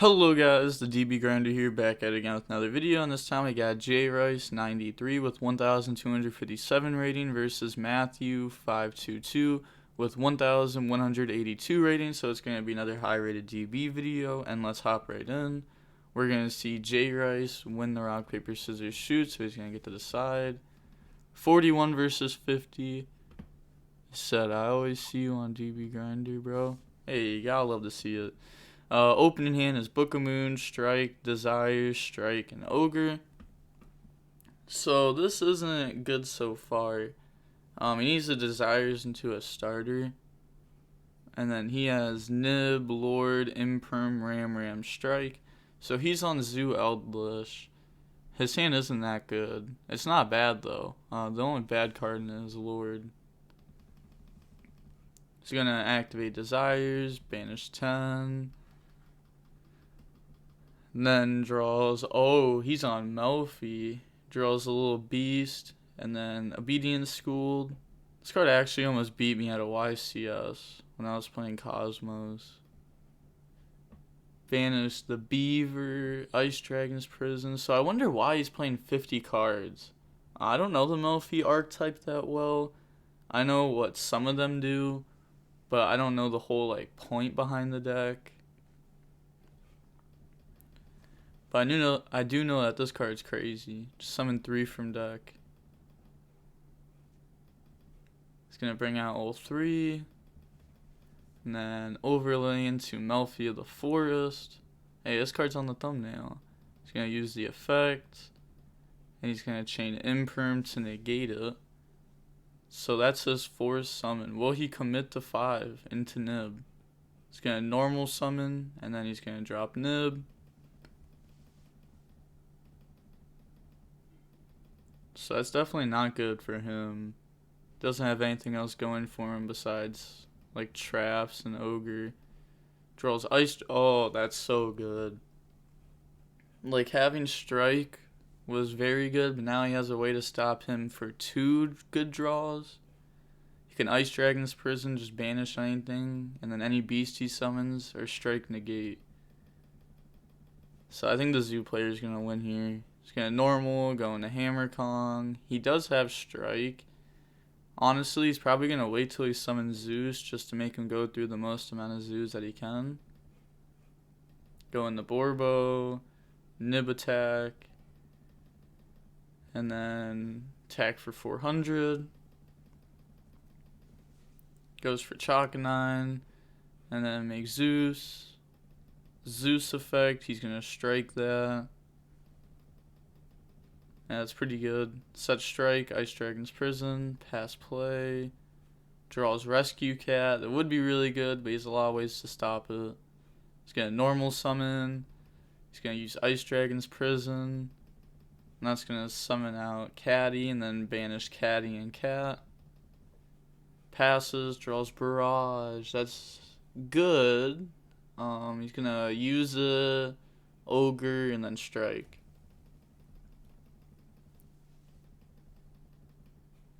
Hello guys, the DB Grinder here, back at it again with another video, and this time we got J Rice 93 with 1,257 rating versus Matthew 522 with 1,182 rating. So it's going to be another high rated DB video, and let's hop right in. We're going to see J Rice win the rock paper scissors shoot, so he's going to get to the side. 41 versus 50. Said I always see you on DB Grinder, bro. Hey, you gotta love to see it. Opening hand is Book of Moon, Strike, Desire, Strike, and Ogre. So this isn't good so far. He needs the Desires into a starter. And then he has Nib, Lord, Imperm, Ram, Strike. So he's on Zoodiac Eldlich. His hand isn't that good. It's not bad though. The only bad card in it is Lord. He's going to activate Desires, banish 10. And then draws, he's on Melffy. Draws a little beast. And then Obedience Schooled. This card actually almost beat me at a YCS when I was playing Cosmos. Banish the Beaver, Ice Dragon's Prison. So I wonder why he's playing 50 cards. I don't know the Melffy archetype that well. I know what some of them do, but I don't know the whole point behind the deck. But I do know that this card's crazy. Just summon 3 from deck. It's gonna bring out all 3. And then overlay into Melffy of the Forest. Hey, this card's on the thumbnail. He's gonna use the effect. And he's gonna chain Imperm to negate it. So that's his force summon. Will he commit to 5 into Nib? He's gonna normal summon, and then he's gonna drop Nib. So that's definitely not good for him. Doesn't have anything else going for him besides traps and ogre. Draws ice. Oh, that's so good. Having strike was very good, but now he has a way to stop him for 2 good draws. He can Ice Dragon's Prison, just banish anything, and then any beast he summons or strike negate. So I think the Zoo player is gonna win here. He's gonna normal, go into Hammer Kong. He does have strike. Honestly, he's probably gonna wait till he summons Zeus just to make him go through the most amount of Zeus that he can. Go into Borbo, Nib attack, and then attack for 400. Goes for Chakanine, and then make Zeus. Zeus effect, he's gonna strike that. Yeah, that's pretty good. Set strike, Ice Dragon's Prison, pass play. Draws Rescue Cat. That would be really good, but he has a lot of ways to stop it. He's gonna normal summon. He's gonna use Ice Dragon's Prison. And that's gonna summon out Catty and then banish Catty and Cat. Passes, draws Barrage. That's good. He's gonna use a Ogre and then strike.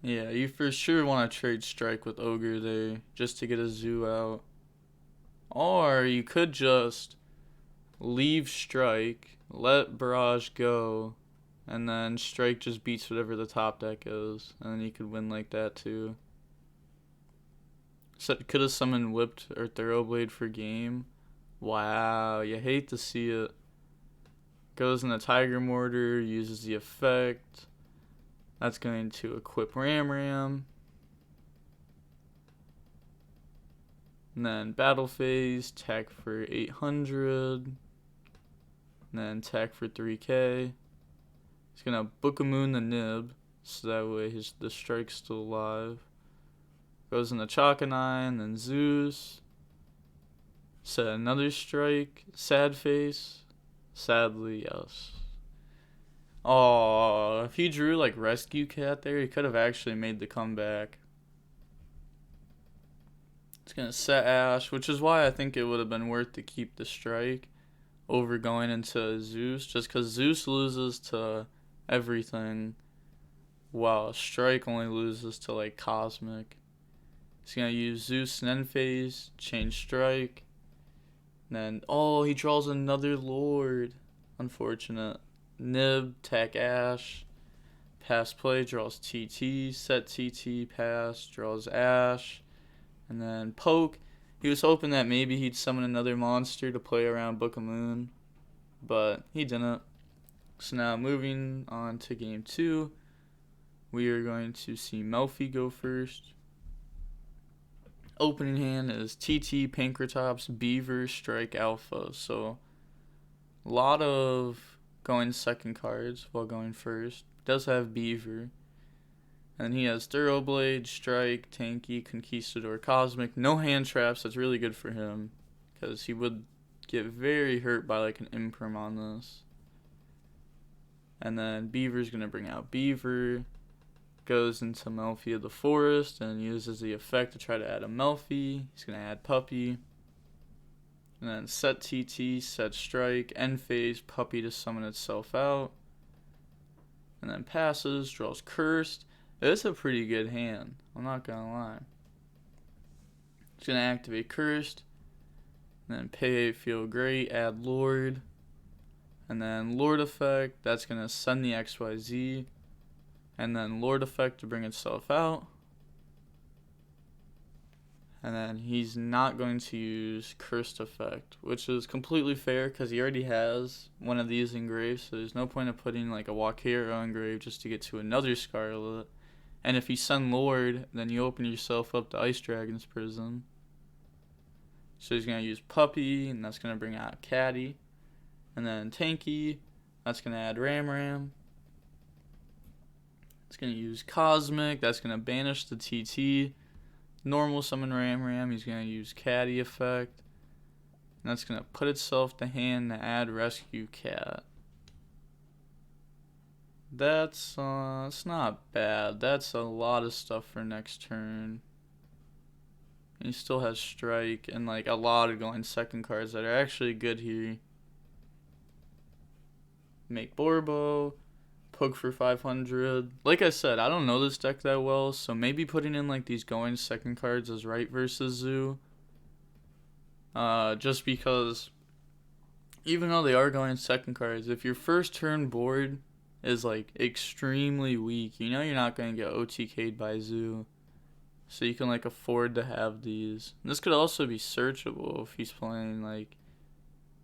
Yeah, you for sure want to trade strike with Ogre there just to get a Zoo out. Or you could just leave strike, let Barrage go, and then strike just beats whatever the top deck is, and then you could win like that too. So could have summoned Whipped or Thoroughblade for game. Wow, you hate to see it. Goes in the Tiger Mortar, uses the effect. That's going to equip Ram. And then battle phase, attack for 800. And then attack for 3k. He's going to Book of Moon the Nib, so that way the strike's still alive. Goes in the Chakanine, then Zeus. Set another strike. Sad face. Sadly, yes. Oh, if he drew Rescue Cat there, he could have actually made the comeback. It's going to set Ash, which is why I think it would have been worth to keep the strike over going into Zeus, just because Zeus loses to everything, while strike only loses to Cosmic. He's going to use Zeus and end phase, change strike, And then, oh, he draws another Lord. Unfortunate. Nib, Tack Ash. Pass play, draws TT. Set TT, pass, draws Ash. And then poke. He was hoping that maybe he'd summon another monster to play around Book of Moon. But he didn't. So now moving on to game 2. We are going to see Melffy go first. Opening hand is TT, Pankratops, Beaver, Strike, Alpha. So a lot of going second cards while going first. Does have Beaver. And he has Thoroughblade, Strike, Tanky, Conquistador, Cosmic. No hand traps. That's really good for him, because he would get very hurt by like an Imprim on this. And then Beaver's going to bring out Beaver. Goes into Melffy of the Forest and uses the effect to try to add a Melffy. He's going to add Puppy. And then set TT, set Strike, end phase, Puppy to summon itself out. And then passes, draws Cursed. It's a pretty good hand, I'm not going to lie. He's going to activate Cursed. And then pay 8, feel great, add Lord. And then Lord effect, that's going to send the XYZ. And then Lord effect to bring itself out. And then he's not going to use Cursed effect, which is completely fair because he already has one of these engraved. So there's no point of putting like a Wakero engraved just to get to another Scarlet. And if you send Lord, then you open yourself up to Ice Dragon's Prison. So he's going to use Puppy, and that's going to bring out Caddy. And then Tanky, that's going to add Ram. It's going to use Cosmic. That's going to banish the TT. Normal summon Ram. He's going to use Caddy effect. And that's going to put itself to hand to add Rescue Cat. That's it's not bad. That's a lot of stuff for next turn. And he still has Strike and like a lot of going second cards that are actually good here. Make Borbo. Poke for 500. Like I said, I don't know this deck that well, so maybe putting in like these going second cards is right versus Zoo. Just because even though they are going second cards, if your first turn board is like extremely weak, you know you're not going to get OTK'd by Zoo. So you can like afford to have these. And this could also be searchable if he's playing like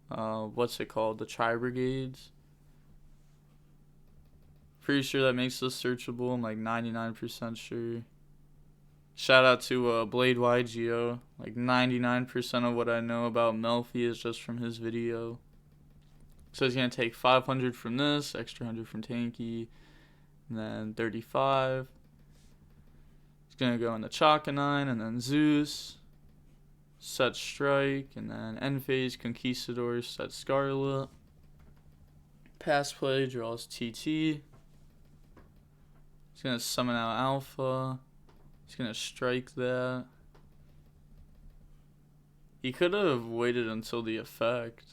what's it called? The Tri-Brigades. Pretty sure that makes this searchable. I'm like 99% sure. Shout out to Blade YGO. Like 99% of what I know about Melffy is just from his video. So he's going to take 500 from this, extra 100 from Tanky, and then 35. He's going to go into Chakanine, and then Zeus, set Strike, and then end phase Conquistador, set Scarlet. Pass play, draws TT. He's going to summon out Alpha. He's going to strike that. He could have waited until the effect,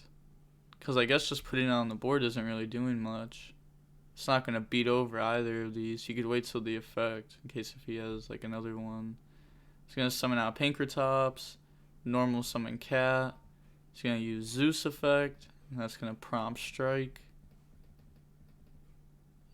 because I guess just putting it on the board isn't really doing much. It's not going to beat over either of these. He could wait till the effect in case if he has like another one. He's going to summon out Pankratops. Normal summon Cat. He's going to use Zeus effect, and that's going to prompt Strike.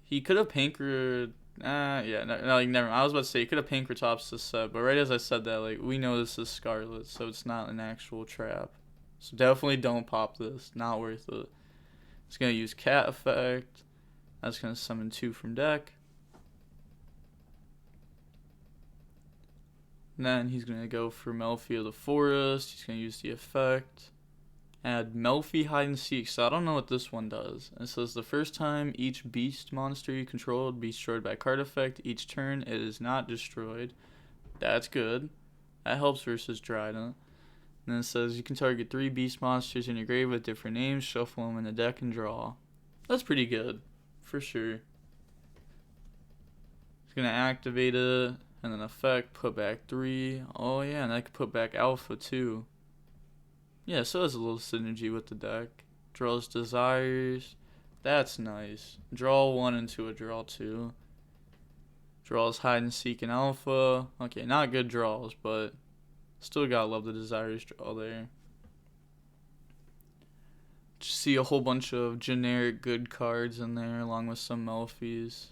He could have never mind. I was about to say he could have Pankratops this set, but right as I said that, like, we know this is Scarlet, so it's not an actual trap. So definitely don't pop this. Not worth it. It's gonna use Cat effect. That's gonna summon 2 from deck. And then he's gonna go for Melffy of the Forest. He's gonna use the effect. Add Melffy Hide and Seek. So I don't know what this one does. It says the first time each beast monster you controlled be destroyed by card effect, each turn it is not destroyed. That's good. That helps versus Dryden. And then it says you can target 3 beast monsters in your grave with different names, shuffle them in the deck, and draw. That's pretty good, for sure. It's going to activate it, and then effect, put back 3. Oh yeah, and I could put back Alpha too. Yeah, so there's a little synergy with the deck. Draws Desires. That's nice. Draw 1 into a draw 2. Draws Hide and Seek and Alpha. Okay, not good draws, but still gotta love the Desires draw there. see a whole bunch of generic good cards in there along with some Melffys.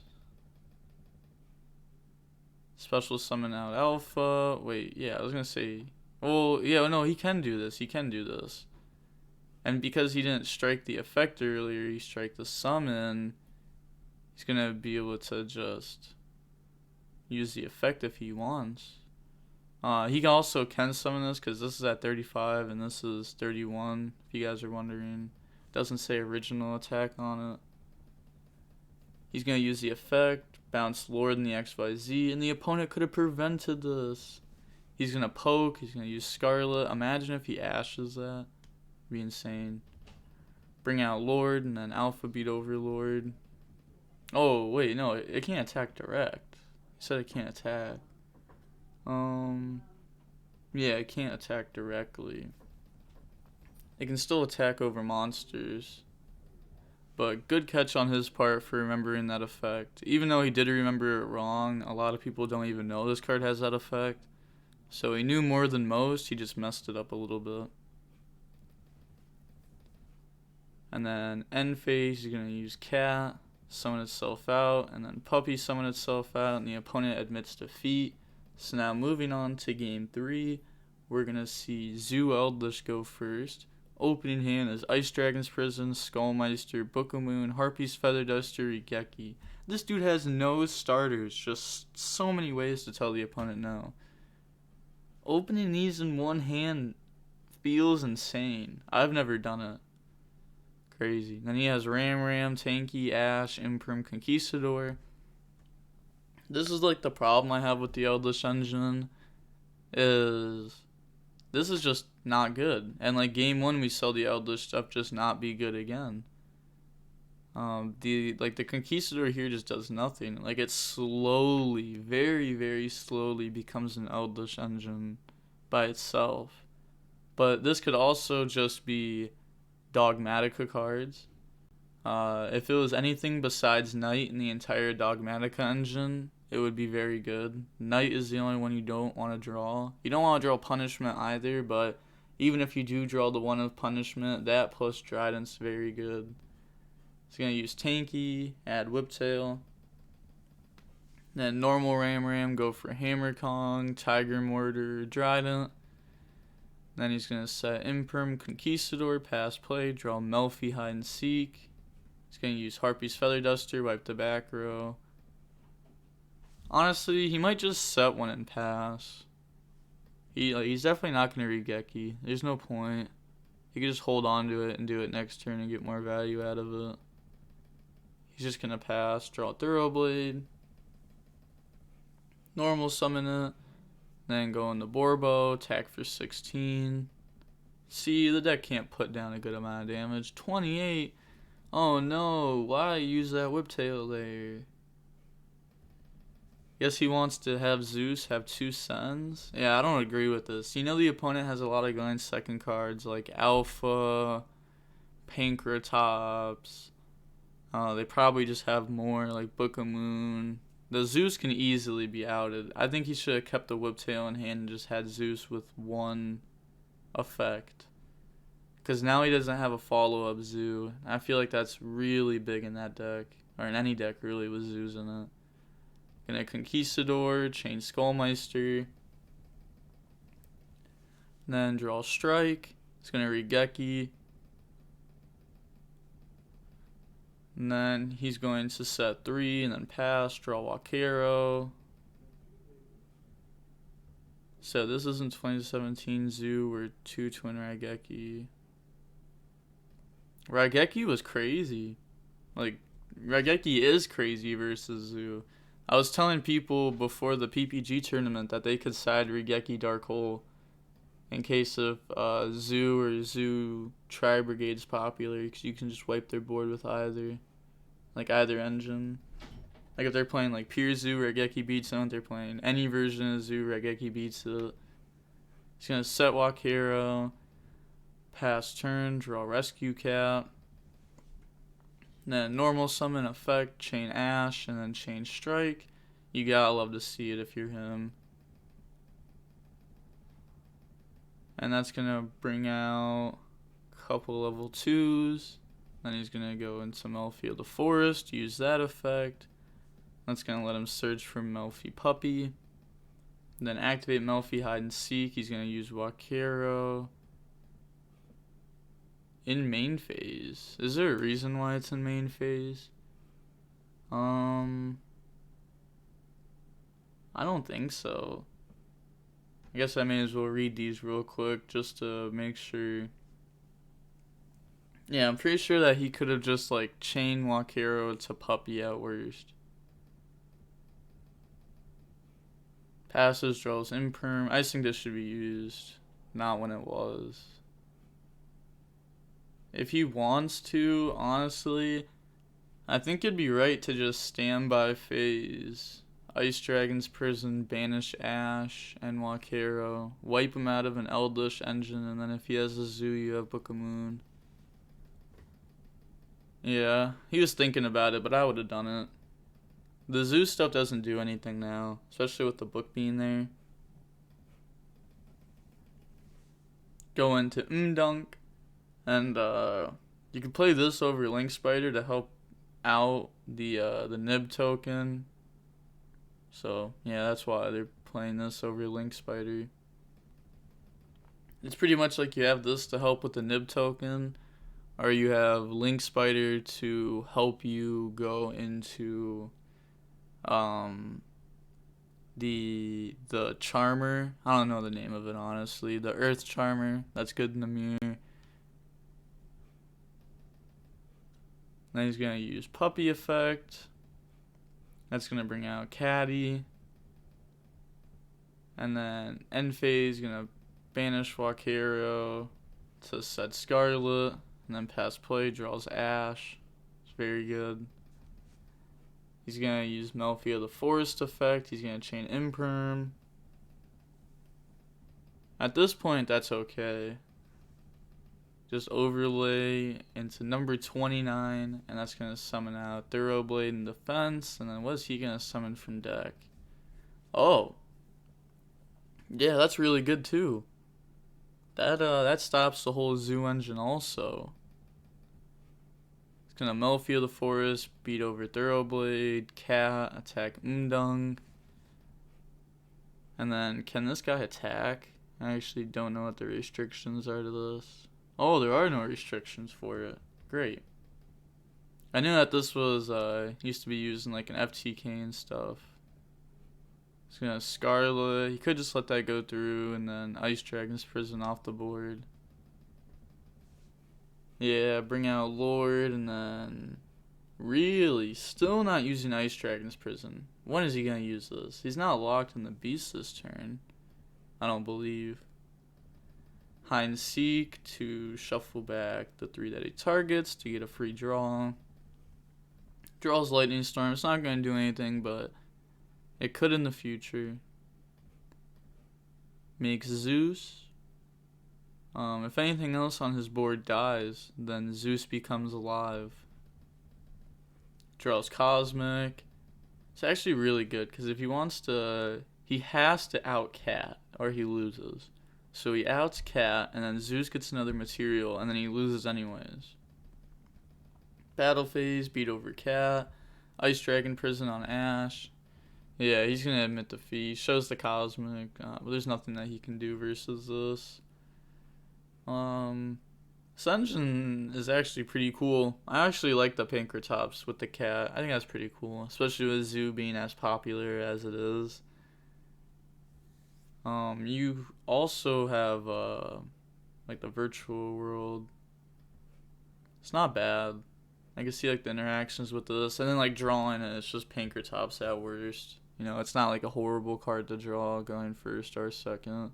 Special summon out Alpha. Wait, yeah, I was gonna say. Well, yeah, no, he can do this. He can do this. And because he didn't strike the effect earlier, he strike the summon. He's gonna be able to just use the effect if he wants. He also can summon this because this is at 35 and this is 31. If you guys are wondering, doesn't say original attack on it. He's gonna use the effect, bounce Lord in the XYZ, and the opponent could have prevented this. He's gonna poke. He's gonna use Scarlet. Imagine if he ashes that. It'd be insane. Bring out Lord and then Alpha beat Overlord. Oh wait, no, it can't attack direct. He said it can't attack. Yeah, it can't attack directly. It can still attack over monsters. But good catch on his part for remembering that effect. Even though he did remember it wrong, a lot of people don't even know this card has that effect. So he knew more than most, he just messed it up a little bit. And then end phase, he's going to use Cat, summon itself out, and then Puppy summon itself out, and the opponent admits defeat. So now moving on to game 3, we're going to see Zoodiac Eldlich go first. Opening hand is Ice Dragon's Prison, Skullmeister, Book of Moon, Harpy's Feather Duster, Rigeki. This dude has no starters, just so many ways to tell the opponent no. Opening these in one hand feels insane. I've never done it. Crazy. Then he has Ram, Tanky, Ash, Imprim, Conquistador. This is like the problem I have with the Eldlich engine, is this is just not good. And like game 1 we saw the Eldlich stuff just not be good again. The Conquistador here just does nothing. Like it slowly, very, very slowly becomes an Eldlich engine by itself. But this could also just be Dogmatica cards. If it was anything besides Knight in the entire Dogmatica engine, it would be very good. Knight is the only one you don't want to draw. You don't want to draw Punishment either, but even if you do draw the one of Punishment, that plus Trident's very good. It's going to use Tanky, add Whiptail. Then normal Ram, go for Hammer Kong, Tiger Mortar, Trident. Then he's going to set Imprim, Conquistador, pass play, draw Melffy, Hide and Seek. He's going to use Harpy's Feather Duster, wipe the back row. Honestly, he might just set one and pass. He's definitely not going to Rigeki. There's no point. He could just hold on to it and do it next turn and get more value out of it. He's just going to pass, draw Thoroughblade. Normal summon it. Then go into Borbo, attack for 16. See, the deck can't put down a good amount of damage. 28. Oh no, why use that Whiptail there? Guess he wants to have Zeus have 2 sends. Yeah, I don't agree with this. You know the opponent has a lot of going second cards like Alpha, Pankratops. They probably just have more like Book of Moon. The Zeus can easily be outed. I think he should have kept the Whiptail in hand and just had Zeus with one effect. Because now he doesn't have a follow-up Zoo. I feel like that's really big in that deck. Or in any deck, really, with Zoos in it. Gonna Conquistador, chain Skullmeister. Then draw Strike. It's gonna Rigeki. And then he's going to set 3 and then pass, draw Wakero. So this is in 2017 Zoo or 2 Twin Raigeki. Raigeki was crazy. Like, Raigeki is crazy versus Zoo. I was telling people before the PPG tournament that they could side Raigeki Dark Hole in case of Zoo or Zoo Tri-Brigade's popular, because you can just wipe their board with either engine. Like if they're playing like pure Zoo, Raigeki beats it. If they're playing any version of Zoo, Raigeki beats it. He's going to set Wakero, pass turn, draw Rescue Cat. Then normal summon effect, chain Ash, and then chain Strike. You gotta love to see it if you're him. And that's gonna bring out couple level 2s. Then he's going to go into Melffy of the Forest, use that effect. That's going to let him search for Melffy Puppy. Then activate Melffy Hide and Seek. He's going to use Wakero. In main phase. Is there a reason why it's in main phase? I don't think so. I guess I may as well read these real quick just to make sure. Yeah, I'm pretty sure that he could have just like chained Wakero to Puppy at worst. Passes, draws Imperm. I just think this should be used, not when it was. If he wants to, honestly, I think it'd be right to just stand by phase. Ice Dragon's Prison, banish Ash and Wakero, wipe him out of an Eldlich engine, and then if he has a zoo, you have Book of Moon. Yeah, he was thinking about it, but I would have done it. The zoo stuff doesn't do anything now, especially with the book being there. Go into Dunk, and you can play this over Link Spider to help out the Nib token. So yeah, that's why they're playing this over Link Spider. It's pretty much like you have this to help with the Nib token, or you have Link Spider to help you go into the Charmer. I don't know the name of it, honestly. The Earth Charmer. That's good in the mirror. Then he's gonna use Puppy effect. That's gonna bring out Caddy. And then end phase, gonna banish Wakero to set Scarlet. And then pass play, draws Ash. It's very good. He's gonna use Melffy of the Forest effect. He's gonna chain Imperm. At this point, that's okay. Just overlay into number 29, and that's going to summon out Thoroughblade in defense, and then what is he going to summon from deck? Oh. Yeah, that's really good too. That stops the whole zoo engine also. It's going to Melffy of the Forest, beat over Thoroughblade, Cat, attack Mdung. And then, can this guy attack? I actually don't know what the restrictions are to this. Oh, there are no restrictions for it. Great. I knew that this was, used to be used in like an FTK and stuff. It's gonna Scarlet. He could just let that go through and then Ice Dragon's Prison off the board. Yeah, bring out Lord and then... Really? Still not using Ice Dragon's Prison. When is he gonna use this? He's not locked in the Beast this turn. I don't believe. Hide and Seek to shuffle back the 3 that he targets to get a free draw. Draws Lightning Storm. It's not going to do anything, but it could in the future. Makes Zeus. If anything else on his board dies, then Zeus becomes alive. Draws Cosmic. It's actually really good, because if he wants to... He has to out Cat, or he loses. So he outs Cat, and then Zeus gets another material, and then he loses anyways. Battle phase, beat over Cat. Ice Dragon Prison on Ash. Yeah, he's going to admit defeat. Shows the Cosmic, but there's nothing that he can do versus this. Sungeon is actually pretty cool. I actually like the Pinkertops with the Cat. I think that's pretty cool, especially with Zoo being as popular as it is. You also have, like the virtual world. It's not bad. I can see, like, the interactions with this. And then, like, drawing it, it's just Pinkertops at worst. You know, it's not, like, a horrible card to draw going first or second.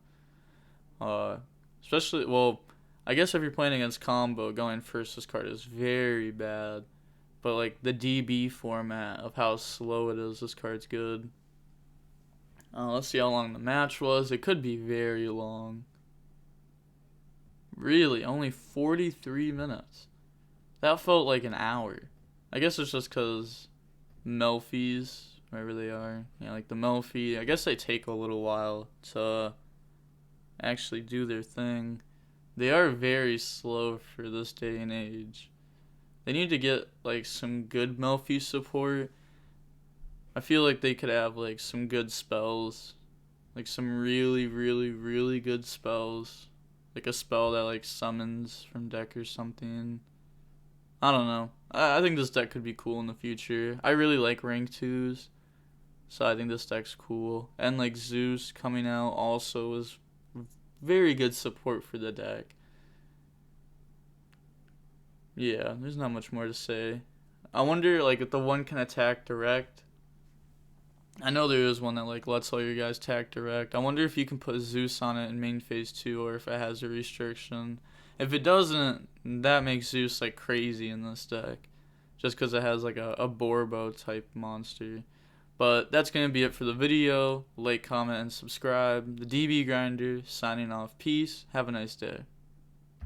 Especially, well, I guess if you're playing against combo, going first, this card is very bad. But, like, the DB format of how slow it is, this card's good. Let's see how long the match was. It could be very long. Really, only 43 minutes. That felt like an hour. I guess it's just because Melffys, wherever they are, you know, like the Melffy, I guess they take a little while to actually do their thing. They are very slow for this day and age. They need to get like some good Melffy support. I feel like they could have like some good spells. Like some really, really, really good spells. Like a spell that like summons from deck or something. I don't know. I think this deck could be cool in the future. I really like rank 2s. So I think this deck's cool. And like Zeus coming out also is very good support for the deck. Yeah, there's not much more to say. I wonder like if the one can attack direct. I know there is one that like lets all your guys attack direct. I wonder if you can put Zeus on it in main phase 2 or if it has a restriction. If it doesn't, that makes Zeus like crazy in this deck. Just because it has like a Borbo type monster. But that's going to be it for the video. Like, comment, and subscribe. The DB Grinder signing off. Peace. Have a nice day.